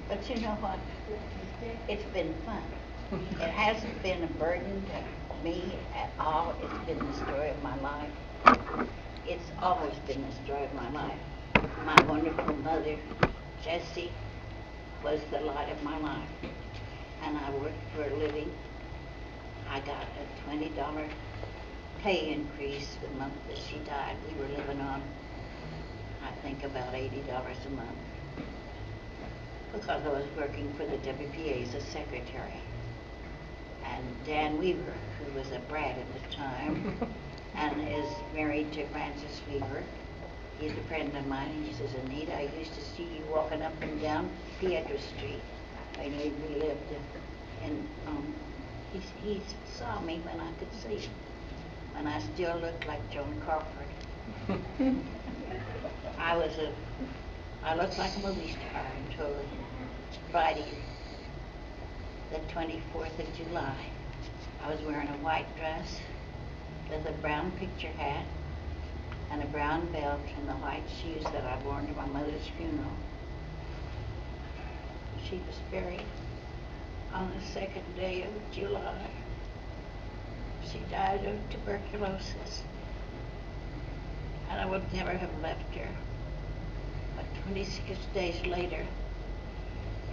But you know what? It's been fun. It hasn't been a burden to me at all. It's been the story of my life. It's always been the story of my life. My wonderful mother, Jessie, was the light of my life. And I worked for a living. I got a $20 pay increase the month that she died. We were living on, I think, about $80 a month, because I was working for the WPA as a secretary. And Dan Weaver, who was a brat at the time, and is married to Frances Weaver. He's a friend of mine, and he says, Anita, I used to see you walking up and down Piedra Street. I knew we lived in, he saw me when I could see, and I still looked like Joan Crawford. I looked like a movie star until Friday, the 24th of July. I was wearing a white dress with a brown picture hat and a brown belt and the white shoes that I wore to my mother's funeral. She was buried on the 2nd day of July. She died of tuberculosis, and I would never have left her. But 26 days later,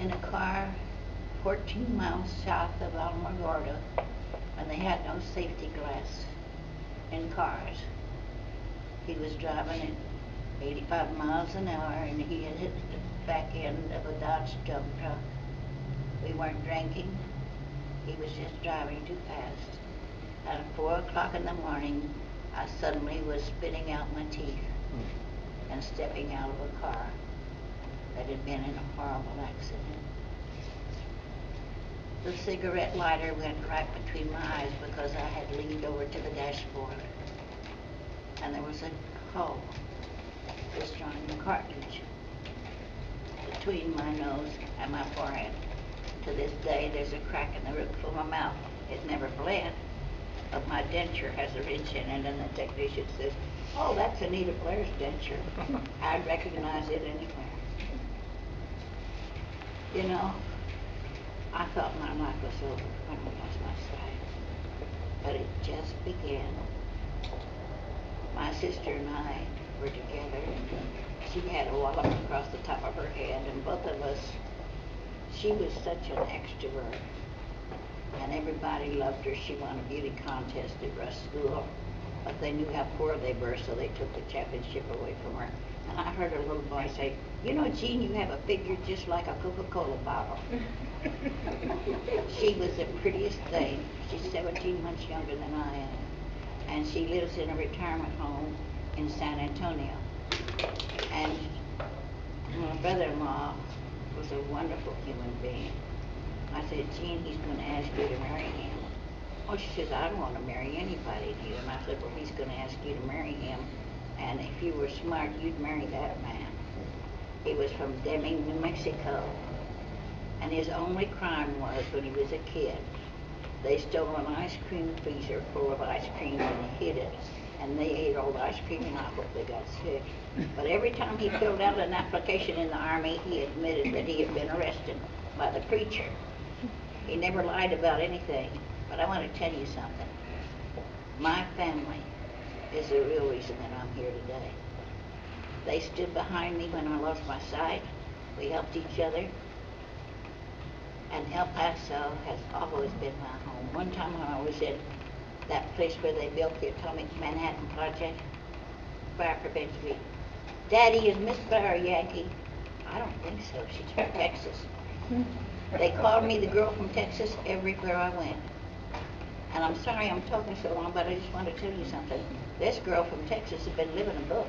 in a car 14 miles south of Alamogordo, when they had no safety glass in cars, he was driving at 85 miles an hour, and he had hit the back end of a Dodge dump truck. We weren't drinking. He was just driving too fast. At 4 o'clock in the morning, I suddenly was spitting out my teeth and stepping out of a car that had been in a horrible accident. The cigarette lighter went right between my eyes because I had leaned over to the dashboard, and there was a hole destroying the cartilage between my nose and my forehead. To this day, there's a crack in the roof of my mouth. It never bled, but my denture has a ridge in it, and the technician says, oh, that's Anita Blair's denture. I'd recognize it anywhere. You know, I thought my life was over when I lost my sight, but it just began. My sister and I were together. She had a wallop across the top of her head, and both of us, she was such an extrovert, and everybody loved her. She won a beauty contest at Russ School, but they knew how poor they were, so they took the championship away from her. And I heard a little boy say, you know, Jean, you have a figure just like a Coca-Cola bottle. She was the prettiest thing. She's 17 months younger than I am, and she lives in a retirement home in San Antonio. And my brother-in-law was a wonderful human being. I said, Jean, he's going to ask you to marry him. Oh, she says, I don't want to marry anybody, dear. And I said, well, he's going to ask you to marry him, and if you were smart, you'd marry that man. He was from Deming, New Mexico, and his only crime was when he was a kid, they stole an ice cream freezer full of ice cream and hid it, and they ate all the ice cream, and I hope they got sick. But every time he filled out an application in the Army, he admitted that he had been arrested by the preacher. He never lied about anything. But I want to tell you something. My family is the real reason that I'm here today. They stood behind me when I lost my sight. We helped each other. And El Paso has always been my home. One time when I was in that place where they built the Atomic Manhattan Project, fire prevention, Daddy, is Miss Blair a Yankee? I don't think so. She's from Texas. They called me the girl from Texas everywhere I went. And I'm sorry I'm talking so long, but I just want to tell you something. This girl from Texas has been living a book.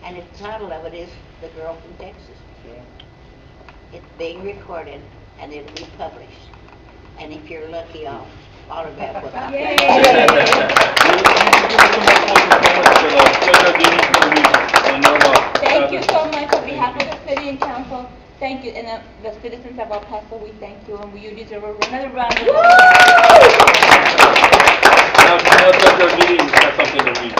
And the title of it is The Girl from Texas. Yeah. It's being recorded, and it'll be published. And if you're lucky, I'll autograph it. Thank you so much on behalf of the city and council. Thank you, and the citizens of El Paso, we thank you, and you deserve another round of applause. Now, our meeting has something to read.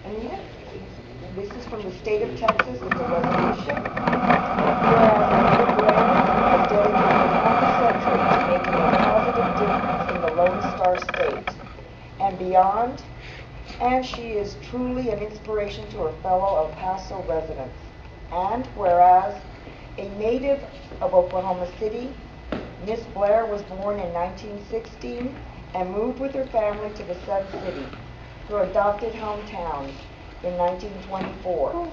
Anita, this is from the state of Texas. It's a resolution and beyond, and she is truly an inspiration to her fellow El Paso residents. And whereas a native of Oklahoma City, Miss Blair was born in 1916 and moved with her family to the Sun City, her adopted hometown, in 1924.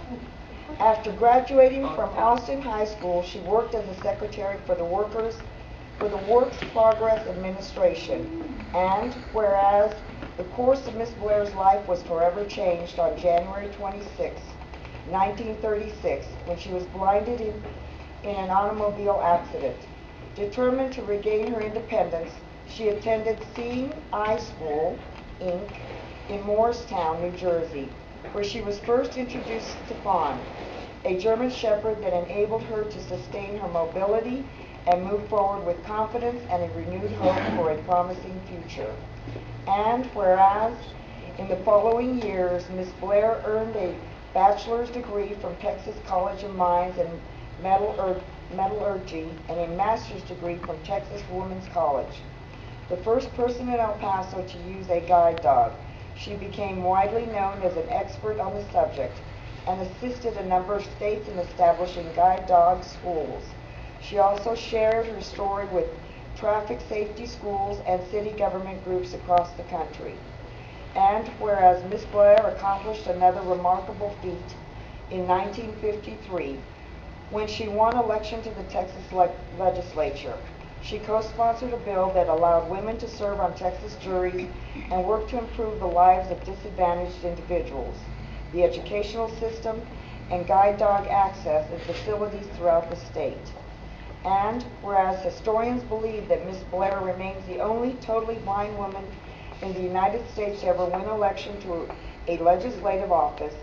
After graduating from Austin High School, she worked as a secretary for the Works Progress Administration. And whereas the course of Miss Blair's life was forever changed on January 26, 1936, when she was blinded in an automobile accident. Determined to regain her independence, she attended Seeing Eye School, Inc. in Morristown, New Jersey, where she was first introduced to Fawn, a German Shepherd that enabled her to sustain her mobility and move forward with confidence and a renewed hope for a promising future. And whereas in the following years, Miss Blair earned a bachelor's degree from Texas College of Mines and Metallurgy and a master's degree from Texas Women's College. The first person in El Paso to use a guide dog, she became widely known as an expert on the subject and assisted a number of states in establishing guide dog schools. She also shared her story with traffic safety schools and city government groups across the country. And whereas Miss Blair accomplished another remarkable feat in 1953, when she won election to the Texas legislature, she co-sponsored a bill that allowed women to serve on Texas juries and work to improve the lives of disadvantaged individuals, the educational system, and guide dog access in facilities throughout the state. And whereas historians believe that Miss Blair remains the only totally blind woman in the United States to ever win election to a legislative office,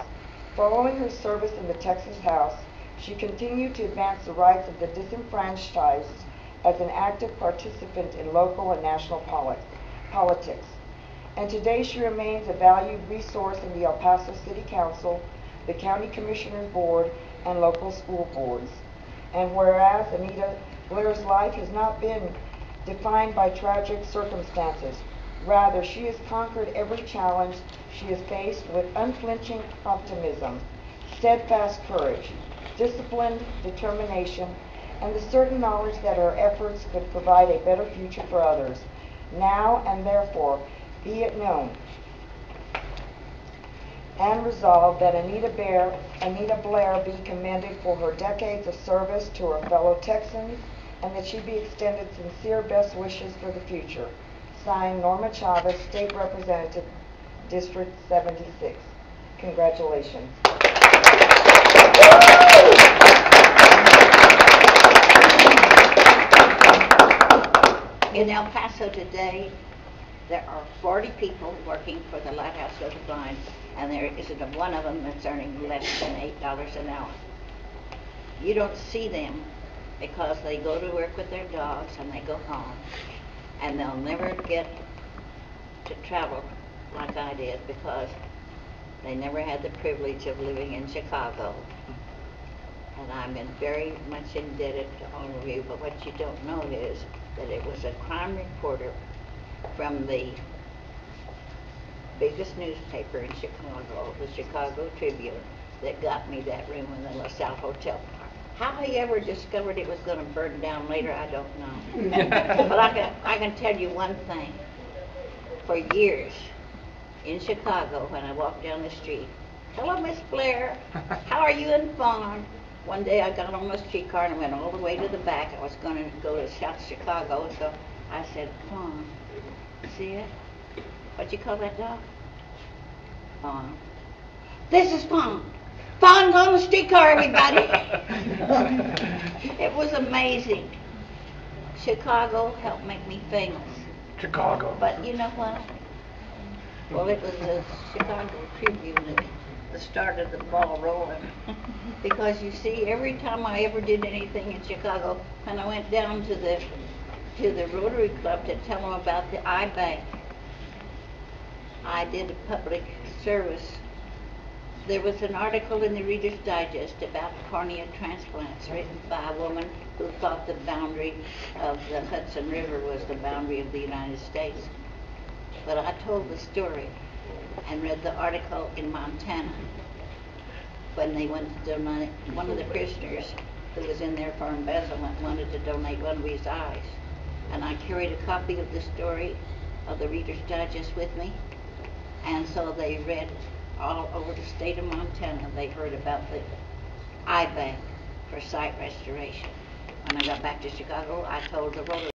following her service in the Texas House, she continued to advance the rights of the disenfranchised as an active participant in local and national politics. And today she remains a valued resource in the El Paso City Council, the County Commissioners Board, and local school boards. And whereas Anita Blair's life has not been defined by tragic circumstances, rather she has conquered every challenge she has faced with unflinching optimism, steadfast courage, disciplined determination, and the certain knowledge that her efforts could provide a better future for others. Now and therefore, be it known and resolved that Anita Blair be commended for her decades of service to her fellow Texans, and that she be extended sincere best wishes for the future. Signed, Norma Chavez, State Representative, District 76. Congratulations. In El Paso today, there are 40 people working for the Lighthouse of the Blind, and there isn't one of them that's earning less than $8 an hour. You don't see them because they go to work with their dogs and they go home, and they'll never get to travel like I did because they never had the privilege of living in Chicago. And I'm very much indebted to all of you, but what you don't know is that it was a crime reporter from the biggest newspaper in Chicago, the Chicago Tribune, that got me that room in the LaSalle Hotel. How he ever discovered it was going to burn down later, I don't know. But I can tell you one thing. For years in Chicago, when I walked down the street, "Hello, Miss Blair. How are you in Fawn?" One day I got on the streetcar and went all the way to the back. I was going to go to South Chicago, so I said, "Fawn, see it? What you call that dog?" Fawn. "This is Fawn. Fawn's on the streetcar, everybody." It was amazing. Chicago helped make me famous. Chicago. But you know what? Well, it was the Chicago Tribune that started the ball rolling. Because you see, every time I ever did anything in Chicago, when I went down to the Rotary Club to tell them about the eye bank, I did a public service. There was an article in the Reader's Digest about cornea transplants written by a woman who thought the boundary of the Hudson River was the boundary of the United States. But I told the story and read the article in Montana when they went to donate, one of the prisoners who was in there for embezzlement wanted to donate one of his eyes. And I carried a copy of the story of the Reader's Digest with me. And so they read all over the state of Montana. They heard about the eye bank for sight restoration. When I got back to Chicago, I told the Rotary